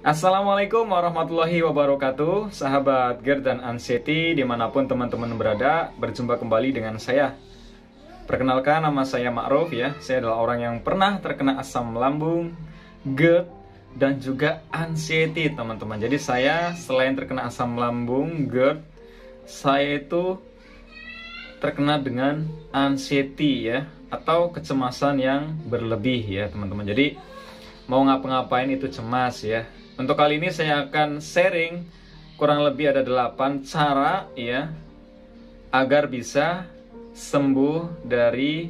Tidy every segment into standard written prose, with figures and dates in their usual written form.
Assalamualaikum warahmatullahi wabarakatuh, sahabat GERD dan Anxiety dimanapun teman-teman berada. Berjumpa kembali dengan saya. Perkenalkan, nama saya Ma'ruf ya. Saya adalah orang yang pernah terkena asam lambung, GERD, dan juga anxiety, teman-teman. Jadi saya selain terkena asam lambung, GERD, saya itu terkena dengan anxiety ya, atau kecemasan yang berlebih ya, teman-teman. Jadi mau ngapa-ngapain itu cemas ya. Untuk kali ini saya akan sharing kurang lebih ada 8 cara ya agar bisa sembuh dari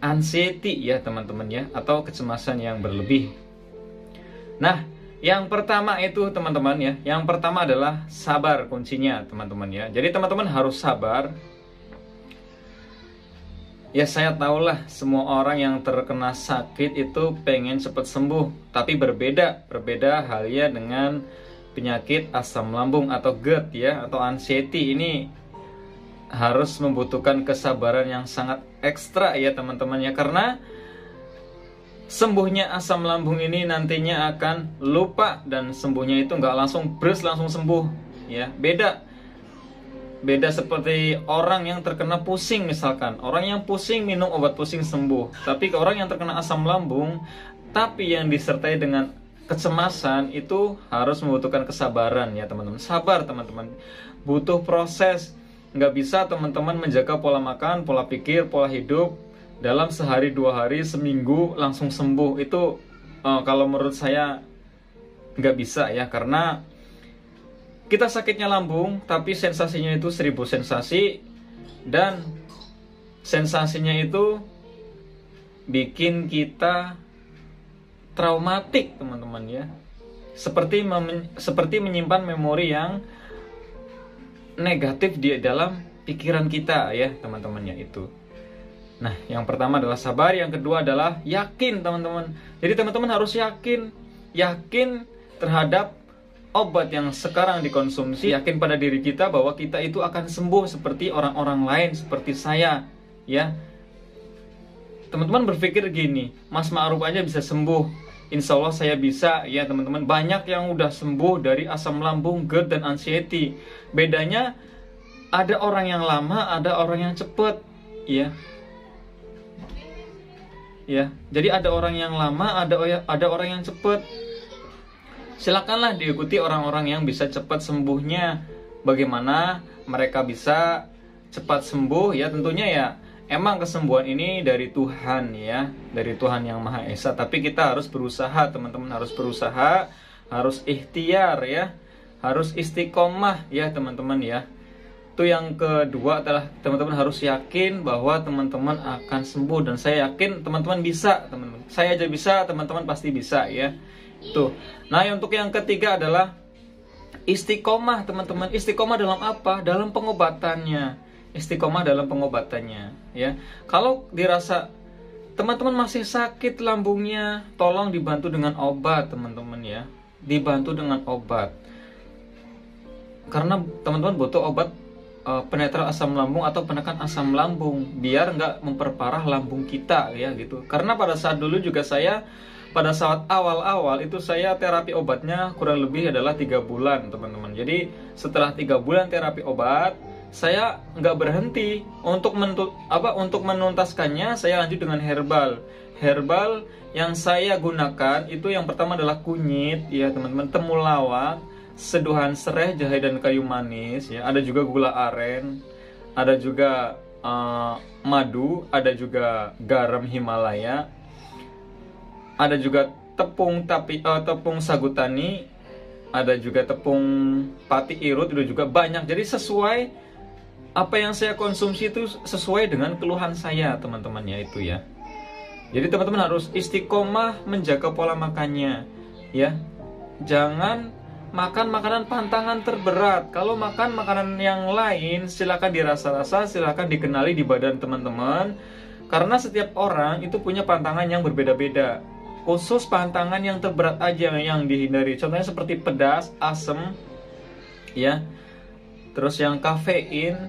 anxiety ya, teman-teman ya, atau kecemasan yang berlebih. Nah, yang pertama itu teman-teman ya, yang pertama adalah sabar kuncinya, teman-teman ya. Jadi teman-teman harus sabar. Ya, saya tahulah semua orang yang terkena sakit itu pengen cepat sembuh, tapi berbeda halnya dengan penyakit asam lambung atau GERD ya, atau anxiety. Ini harus membutuhkan kesabaran yang sangat ekstra ya, teman-teman ya, karena sembuhnya asam lambung ini nantinya akan lupa, dan sembuhnya itu nggak langsung langsung sembuh ya. Beda seperti orang yang terkena pusing misalkan. Orang yang pusing minum obat pusing sembuh. Tapi ke orang yang terkena asam lambung tapi yang disertai dengan kecemasan itu harus membutuhkan kesabaran ya, teman-teman. Sabar, teman-teman. Butuh proses. Nggak bisa teman-teman menjaga pola makan, pola pikir, pola hidup dalam sehari, 2 hari, seminggu langsung sembuh. Itu kalau menurut saya nggak bisa ya, karena kita sakitnya lambung, tapi sensasinya itu 1000 sensasi, dan sensasinya itu bikin kita traumatik, teman-teman ya. Seperti menyimpan memori yang negatif di dalam pikiran kita ya, teman-teman ya itu. Nah, yang pertama adalah sabar, yang kedua adalah yakin, teman-teman. Jadi teman-teman harus yakin terhadap obat yang sekarang dikonsumsi, yakin pada diri kita bahwa kita itu akan sembuh seperti orang-orang lain, seperti saya ya. Teman-teman berpikir gini, Mas Ma'ruf aja bisa sembuh, insya Allah saya bisa ya, teman-teman. Banyak yang udah sembuh dari asam lambung, GERD, dan anxiety. Bedanya ada orang yang lama, ada orang yang cepat ya. Jadi ada orang yang lama, ada orang yang cepat. Silakanlah diikuti orang-orang yang bisa cepat sembuhnya. Bagaimana mereka bisa cepat sembuh ya, tentunya ya emang kesembuhan ini dari Tuhan ya, dari Tuhan yang Maha Esa. Tapi kita harus berusaha, teman-teman, harus berusaha, harus ikhtiar ya, harus istiqomah ya, teman-teman ya. Itu yang kedua adalah teman-teman harus yakin bahwa teman-teman akan sembuh, dan saya yakin teman-teman bisa, teman-teman. Saya aja bisa, teman-teman pasti bisa ya. Tuh. Nah, untuk yang ketiga adalah istiqomah, teman-teman. Istiqomah dalam apa? Dalam pengobatannya. Istiqomah dalam pengobatannya ya. Kalau dirasa teman-teman masih sakit lambungnya, tolong dibantu dengan obat, teman-teman ya. Dibantu dengan obat. Karena teman-teman butuh obat penetral asam lambung atau penekan asam lambung biar nggak memperparah lambung kita ya gitu. Karena pada saat dulu juga pada saat awal-awal itu saya terapi obatnya kurang lebih adalah 3 bulan, teman-teman. Jadi setelah 3 bulan terapi obat, saya nggak berhenti untuk menuntaskannya. Saya lanjut dengan herbal yang saya gunakan itu yang pertama adalah kunyit ya, teman-teman, temulawak, seduhan serai, jahe, dan kayu manis ya. Ada juga gula aren, ada juga madu, ada juga garam Himalaya, ada juga tepung sagu tani, ada juga tepung pati irut, itu juga banyak. Jadi sesuai apa yang saya konsumsi itu sesuai dengan keluhan saya, teman-teman ya itu ya. Jadi teman-teman harus istiqomah menjaga pola makannya ya. Jangan makan makanan pantangan terberat. Kalau makan makanan yang lain silakan dirasa-rasa, silakan dikenali di badan teman-teman, karena setiap orang itu punya pantangan yang berbeda-beda. Khusus pantangan yang terberat aja yang dihindari. Contohnya seperti pedas, asam, ya. Terus yang kafein,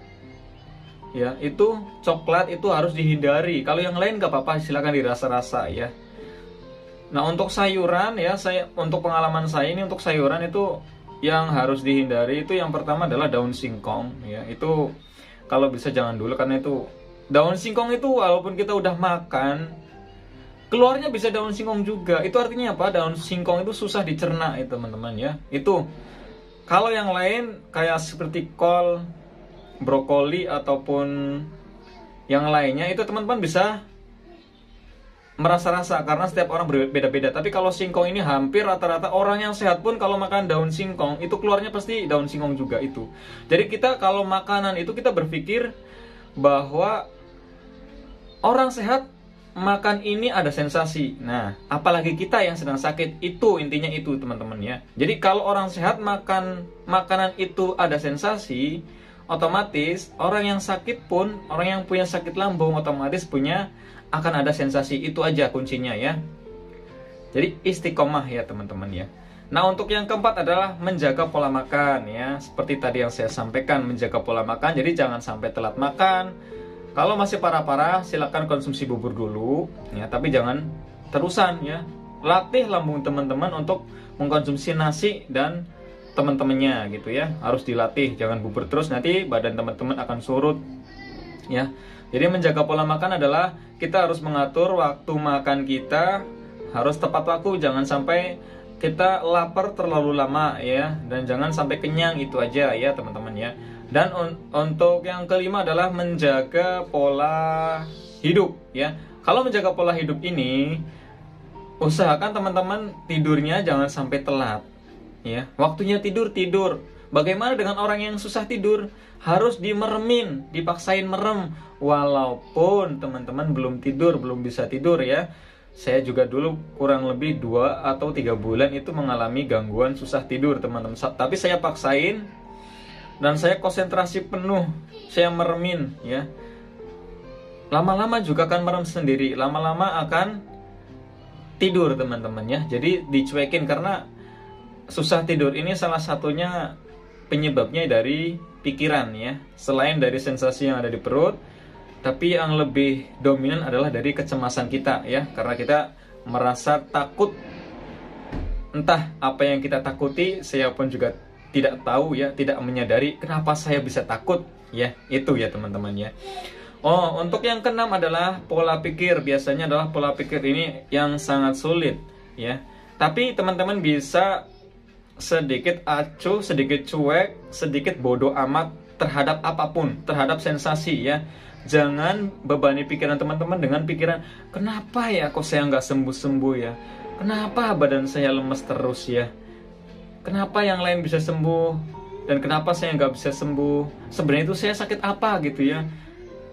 ya, itu coklat itu harus dihindari. Kalau yang lain nggak apa-apa, silakan dirasa-rasa ya. Nah, untuk sayuran ya, untuk pengalaman saya ini, untuk sayuran itu yang harus dihindari itu yang pertama adalah daun singkong ya. Itu kalau bisa jangan dulu, karena itu daun singkong itu walaupun kita udah makan, keluarnya bisa daun singkong juga. Itu artinya apa? Daun singkong itu susah dicerna itu teman-teman ya. Itu kalau yang lain kayak seperti kol, brokoli ataupun yang lainnya itu teman-teman bisa merasa-rasa karena setiap orang berbeda-beda. Tapi kalau singkong ini hampir rata-rata orang yang sehat pun kalau makan daun singkong itu keluarnya pasti daun singkong juga itu. Jadi kita kalau makanan itu kita berpikir bahwa orang sehat makan ini ada sensasi. Nah, apalagi kita yang sedang sakit, itu intinya itu teman-teman ya. Jadi kalau orang sehat makan makanan itu ada sensasi, otomatis orang yang sakit pun, orang yang punya sakit lambung otomatis punya akan ada sensasi. Itu aja kuncinya ya. Jadi istiqomah ya teman-teman ya. Nah, untuk yang keempat adalah menjaga pola makan ya. Seperti tadi yang saya sampaikan, menjaga pola makan. Jadi jangan sampai telat makan. Kalau masih parah-parah silakan konsumsi bubur dulu ya, tapi jangan terusan ya. Latih lambung teman-teman untuk mengkonsumsi nasi dan teman-temannya gitu ya. Harus dilatih, jangan bubur terus, nanti badan teman-teman akan surut ya. Jadi menjaga pola makan adalah kita harus mengatur waktu makan kita, harus tepat waktu, jangan sampai kita lapar terlalu lama ya, dan jangan sampai kenyang. Itu aja ya teman-teman ya. Dan untuk yang kelima adalah menjaga pola hidup ya. Kalau menjaga pola hidup ini, usahakan teman-teman tidurnya jangan sampai telat ya. Waktunya tidur. Bagaimana dengan orang yang susah tidur? Harus dimeremin, dipaksain merem. Walaupun teman-teman belum bisa tidur ya. Saya juga dulu kurang lebih 2 atau 3 bulan itu mengalami gangguan susah tidur teman-teman. Tapi saya paksain dan saya konsentrasi penuh, saya meremin ya. Lama-lama juga akan merem sendiri, lama-lama akan tidur teman-teman ya. Jadi dicuekin, karena susah tidur ini salah satunya penyebabnya dari pikiran ya. Selain dari sensasi yang ada di perut, tapi yang lebih dominan adalah dari kecemasan kita ya. Karena kita merasa takut, entah apa yang kita takuti, saya pun juga tidak tahu ya, tidak menyadari kenapa saya bisa takut ya. Itu ya teman-teman ya. Oh, untuk yang keenam adalah pola pikir. Biasanya adalah pola pikir ini yang sangat sulit ya. Tapi teman-teman bisa sedikit acuh, sedikit cuek, sedikit bodoh amat terhadap apapun, terhadap sensasi ya. Jangan bebani pikiran teman-teman dengan pikiran, kenapa ya kok saya nggak sembuh-sembuh ya? Kenapa badan saya lemes terus ya? Kenapa yang lain bisa sembuh dan kenapa saya nggak bisa sembuh? Sebenarnya itu saya sakit apa gitu ya?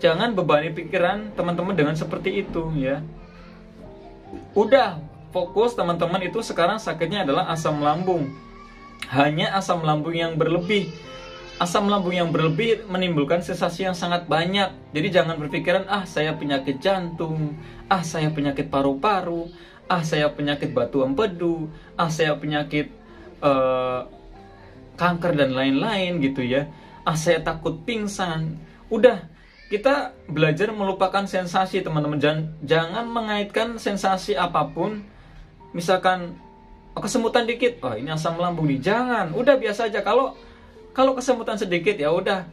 Jangan bebani pikiran teman-teman dengan seperti itu ya. Udah fokus teman-teman itu sekarang sakitnya adalah asam lambung. Hanya asam lambung yang berlebih. Asam lambung yang berlebih menimbulkan sensasi yang sangat banyak. Jadi jangan berpikiran, saya penyakit jantung, saya penyakit paru-paru, saya penyakit batu empedu, saya penyakit kanker dan lain-lain gitu ya. Saya takut pingsan. Udah, kita belajar melupakan sensasi teman-teman. Jangan mengaitkan sensasi apapun. Misalkan kesemutan dikit, ini asam lambung nih. Jangan, udah biasa aja. Kalau kesemutan sedikit ya udah,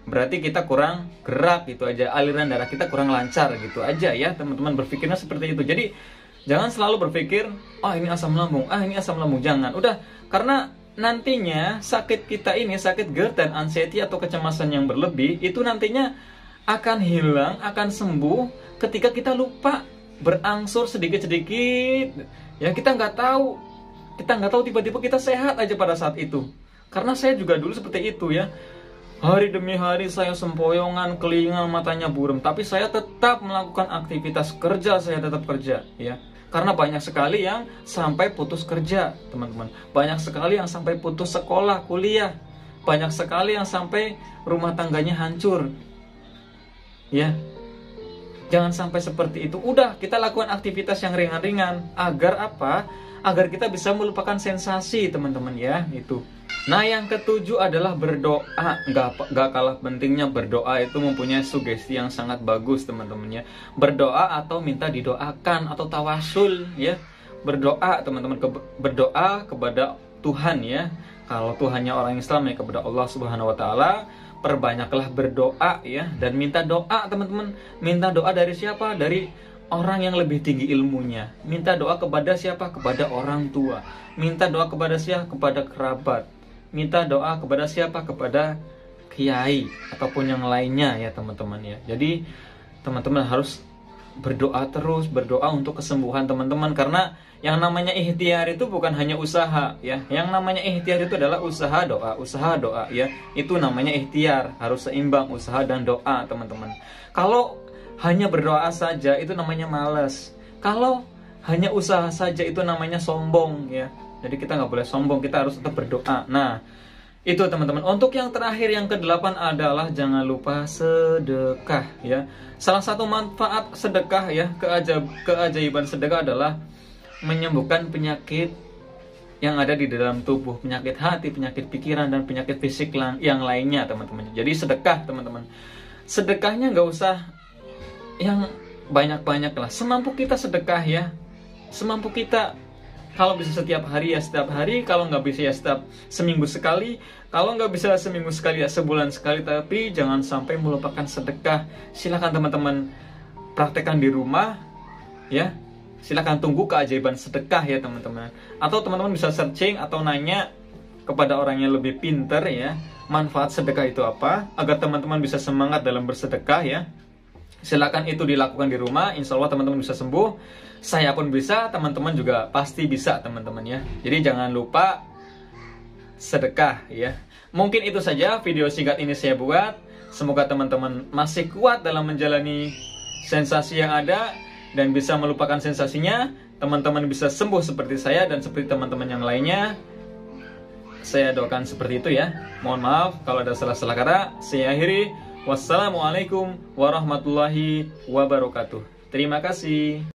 berarti kita kurang gerak gitu aja, aliran darah kita kurang lancar gitu aja ya teman-teman. Berpikirnya seperti itu. Jadi jangan selalu berpikir, ini asam lambung, ini asam lambung. Jangan, udah, karena nantinya sakit kita ini, sakit GERD dan anxiety atau kecemasan yang berlebih itu nantinya akan hilang, akan sembuh ketika kita lupa, berangsur sedikit-sedikit ya. Kita nggak tahu tiba-tiba kita sehat aja pada saat itu. Karena saya juga dulu seperti itu ya. Hari demi hari saya sempoyongan, kelingal, matanya buram, tapi saya tetap melakukan aktivitas kerja, saya tetap kerja ya. Karena banyak sekali yang sampai putus kerja, teman-teman. Banyak sekali yang sampai putus sekolah, kuliah. Banyak sekali yang sampai rumah tangganya hancur. Ya. Jangan sampai seperti itu. Udah, kita lakukan aktivitas yang ringan-ringan. Agar apa? Agar kita bisa melupakan sensasi, teman-teman ya. Itu. Nah, yang ketujuh adalah berdoa. Nggak kalah pentingnya berdoa itu mempunyai sugesti yang sangat bagus, teman-teman ya. Berdoa atau minta didoakan atau tawasul ya. berdoa teman-teman, berdoa kepada Tuhan ya. Kalau Tuhannya orang Islam ya kepada Allah Subhanahu wa taala, perbanyaklah berdoa ya, dan minta doa teman-teman. Minta doa dari siapa? Dari orang yang lebih tinggi ilmunya. Minta doa kepada siapa? Kepada orang tua. Minta doa kepada siapa? Kepada kerabat. Minta doa kepada siapa? Kepada kiai ataupun yang lainnya ya teman-teman ya. Jadi teman-teman harus berdoa terus, berdoa untuk kesembuhan teman-teman, karena yang namanya ikhtiar itu bukan hanya usaha ya. Yang namanya ikhtiar itu adalah usaha doa ya. Itu namanya ikhtiar, harus seimbang usaha dan doa teman-teman. Kalau hanya berdoa saja itu namanya malas. Kalau hanya usaha saja itu namanya sombong ya. Jadi kita nggak boleh sombong, kita harus tetap berdoa. Nah, itu teman-teman. Untuk yang terakhir, yang ke-8 adalah jangan lupa sedekah ya. Salah satu manfaat sedekah ya, keajaiban sedekah adalah menyembuhkan penyakit yang ada di dalam tubuh, penyakit hati, penyakit pikiran, dan penyakit fisik yang lainnya teman-teman. Jadi sedekah teman-teman. Sedekahnya nggak usah yang banyak-banyak lah. Semampu kita sedekah ya. Semampu kita. Kalau bisa setiap hari ya setiap hari, kalau nggak bisa ya setiap seminggu sekali, kalau nggak bisa seminggu sekali ya sebulan sekali, tapi jangan sampai melupakan sedekah. Silakan teman-teman praktekkan di rumah ya. Silakan tunggu keajaiban sedekah ya teman-teman. Atau teman-teman bisa searching atau nanya kepada orang yang lebih pintar ya, manfaat sedekah itu apa, agar teman-teman bisa semangat dalam bersedekah ya. Silakan itu dilakukan di rumah, insya Allah teman-teman bisa sembuh. Saya pun bisa, teman-teman juga pasti bisa teman-teman ya. Jadi jangan lupa sedekah ya. Mungkin itu saja video singkat ini saya buat. Semoga teman-teman masih kuat dalam menjalani sensasi yang ada dan bisa melupakan sensasinya. Teman-teman bisa sembuh seperti saya dan seperti teman-teman yang lainnya. Saya doakan seperti itu ya. Mohon maaf kalau ada salah-salah kata. Saya akhiri. Wassalamualaikum warahmatullahi wabarakatuh. Terima kasih.